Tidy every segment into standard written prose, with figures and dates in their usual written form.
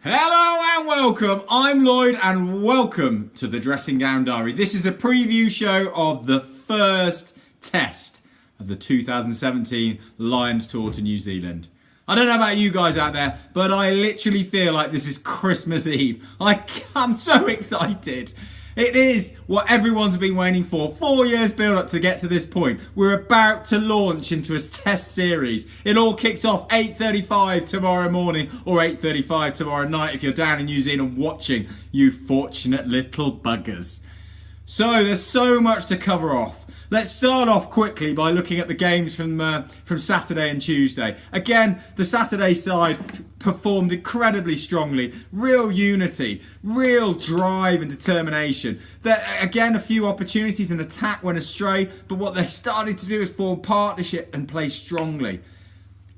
Hello and welcome. I'm Lloyd and welcome to the Dressing Gown Diary. This is the preview show of the first test of the 2017 Lions Tour to New Zealand. I don't know about you guys out there, but I literally feel like this is Christmas Eve. I'm so excited. It is what everyone's been waiting for. 4 years build up to get to this point. We're about to launch into a test series. It all kicks off 8:35 tomorrow morning or 8:35 tomorrow night if you're down in New Zealand watching, you fortunate little buggers. So there's so much to cover off. Let's start off quickly by looking at the games from Saturday and Tuesday. Again, the Saturday side performed incredibly strongly. Real unity, real drive and determination. Again, a few opportunities in attack went astray, but what they're starting to do is form partnership and play strongly.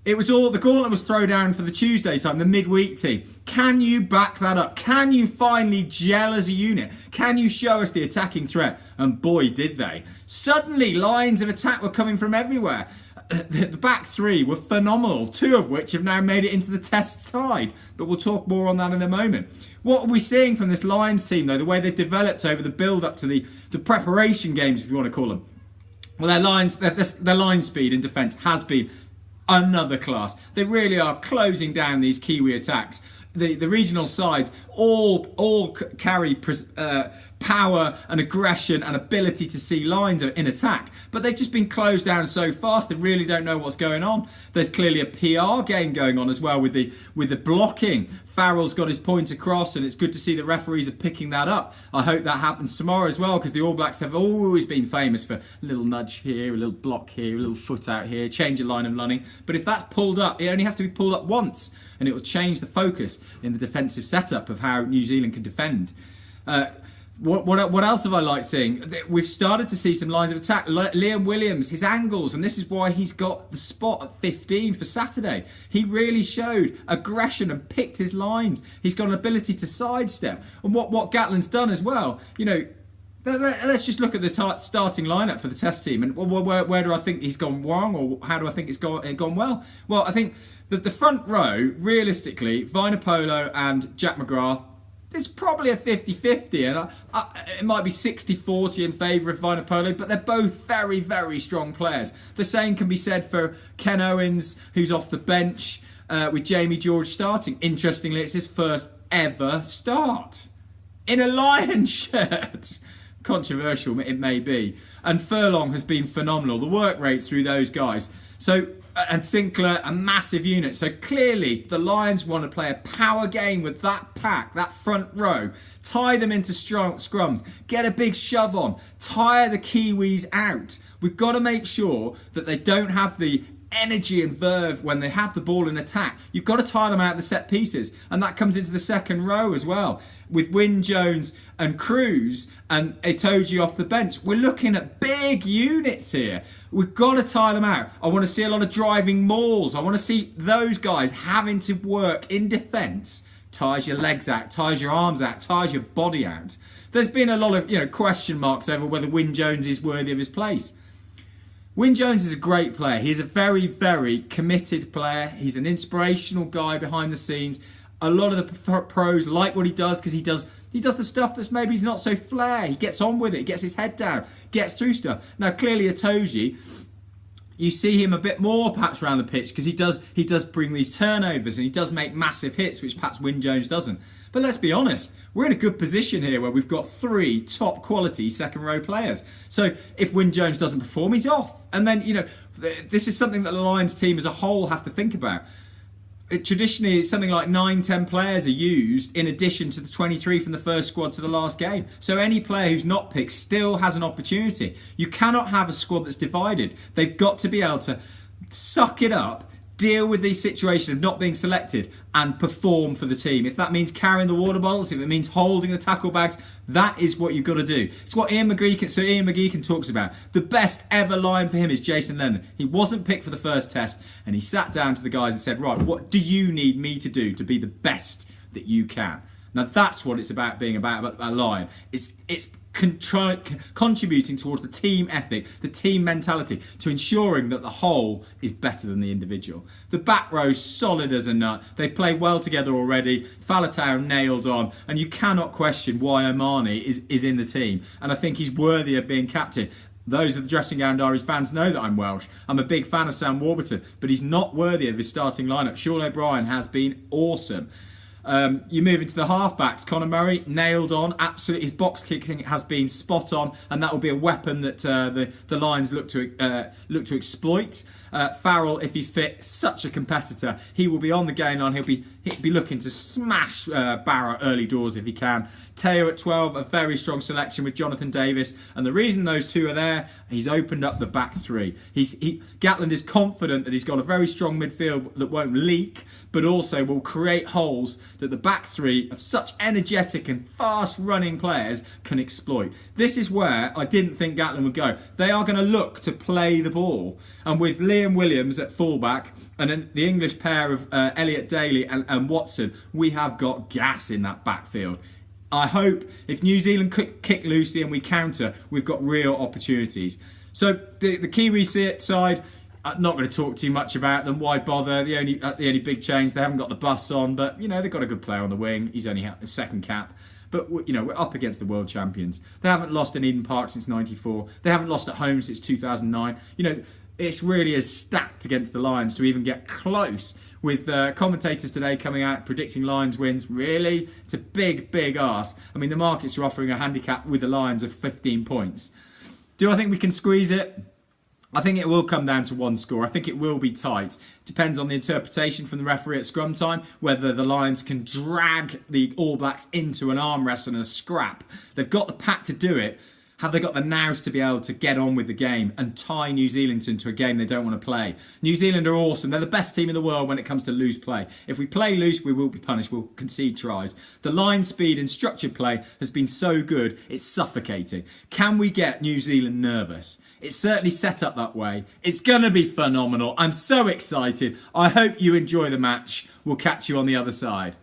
It was all, the gauntlet was thrown down for the Tuesday time, the midweek team. Can you back that up? Can you finally gel as a unit? Can you show us the attacking threat? And boy, did they. Suddenly, lines of attack were coming from everywhere. The back three were phenomenal, two of which have now made it into the test side. But we'll talk more on that in a moment. What are we seeing from this Lions team, though? The way they've developed over the build-up to the preparation games, if you want to call them. Well, their line speed in defence has been another class. They really are closing down these Kiwi attacks. The regional sides all carry power and aggression and ability to see lines in attack, but they've just been closed down so fast they really don't know what's going on. There's clearly a PR game going on as well with the blocking. Farrell's got his point across, and it's good to see the referees are picking that up. I hope that happens tomorrow as well, because the All Blacks have always been famous for a little nudge here, a little block here, a little foot out here, change a line of running. But if that's pulled up, it only has to be pulled up once, and it will change the focus in the defensive setup of how New Zealand can defend. What else have I liked seeing? We've started to see some lines of attack. Liam Williams, his angles, and this is why he's got the spot at 15 for Saturday. He really showed aggression and picked his lines. He's got an ability to sidestep. And what Gatland's done as well, you know, let's just look at the starting lineup for the test team. And where do I think he's gone wrong, or how do I think it's gone well? Well, I think that the front row, realistically, Vunipola and Jack McGrath, it's probably a 50-50, and it might be 60-40 in favour of Vunipola, but they're both very, very strong players. The same can be said for Ken Owens, who's off the bench, with Jamie George starting. Interestingly, it's his first ever start in a Lions shirt. Controversial it may be. And Furlong has been phenomenal. The work rate through those guys. And Sinclair, a massive unit. So clearly the Lions want to play a power game with that pack, that front row. Tie them into scrums. Get a big shove on. Tire the Kiwis out. We've got to make sure that they don't have the energy and verve when they have the ball in attack. You've got to tire them out of the set pieces, and that comes into the second row as well with Wyn Jones and Cruz and Itoje off the bench. We're looking at big units here. We've got to tire them out. I want to see a lot of driving mauls. I want to see those guys having to work in defence. Tires your legs out, tires your arms out, tires your body out. There's been a lot of question marks over whether Wyn Jones is worthy of his place. Wyn Jones is a great player. He's a very, very committed player. He's an inspirational guy behind the scenes. A lot of the pros like what he does because he does the stuff that's maybe not so flair. He gets on with it. He gets his head down. Gets through stuff. Now, clearly, Itoje, you see him a bit more perhaps around the pitch because he does bring these turnovers and he does make massive hits, which perhaps Wyn Jones doesn't. But let's be honest, we're in a good position here where we've got three top quality second row players. So if Wyn Jones doesn't perform, he's off. And then, this is something that the Lions team as a whole have to think about. Traditionally, something like 9-10 players are used in addition to the 23 from the first squad to the last game. So any player who's not picked still has an opportunity. You cannot have a squad that's divided. They've got to be able to suck it up, deal with the situation of not being selected and perform for the team. If that means carrying the water bottles, if it means holding the tackle bags, that is what you've got to do. It's what Ian McGeechan talks about. The best ever line for him is Jason Lennon. He wasn't picked for the first test and he sat down to the guys and said, right, what do you need me to do to be the best that you can? Now that's what it's about being about a Lion. It's contributing towards the team ethic, the team mentality, to ensuring that the whole is better than the individual. The back row's solid as a nut. They play well together already. Faletau nailed on, and you cannot question why Omani is in the team. And I think he's worthy of being captain. Those of the Dressing Gown Diaries fans know that I'm Welsh. I'm a big fan of Sam Warburton, but he's not worthy of his starting lineup. Sean O'Brien has been awesome. You move into the halfbacks. Conor Murray nailed on. Absolutely, his box kicking has been spot on, and that will be a weapon that the Lions look to exploit. Farrell, if he's fit, such a competitor. He will be on the game line. He'll be looking to smash Barra early doors if he can. Teo at 12, a very strong selection with Jonathan Davis, and the reason those two are there, he's opened up the back three. Gatland is confident that he's got a very strong midfield that won't leak, but also will create holes that the back three of such energetic and fast-running players can exploit. This is where I didn't think Gatland would go. They are going to look to play the ball, and with Liam Williams at fullback and then the English pair of Elliot Daly and Watson, we have got gas in that backfield. I hope if New Zealand kick loosely and we counter, we've got real opportunities. So the Kiwi side, I'm not going to talk too much about them. Why bother? The only big change, they haven't got the bus on, but they've got a good player on the wing. He's only had the second cap. But we're up against the world champions. They haven't lost in Eden Park since '94. They haven't lost at home since 2009. It's really as stacked against the Lions to even get close. With commentators today coming out predicting Lions wins, really? It's a big, big ask. I mean, the markets are offering a handicap with the Lions of 15 points. Do I think we can squeeze it? I think it will come down to one score. I think it will be tight. It depends on the interpretation from the referee at scrum time, whether the Lions can drag the All Blacks into an arm wrestle and a scrap. They've got the pack to do it. Have they got the nous to be able to get on with the game and tie New Zealand into a game they don't want to play? New Zealand are awesome. They're the best team in the world when it comes to loose play. If we play loose, we will be punished. We'll concede tries. The line speed and structured play has been so good, it's suffocating. Can we get New Zealand nervous? It's certainly set up that way. It's going to be phenomenal. I'm so excited. I hope you enjoy the match. We'll catch you on the other side.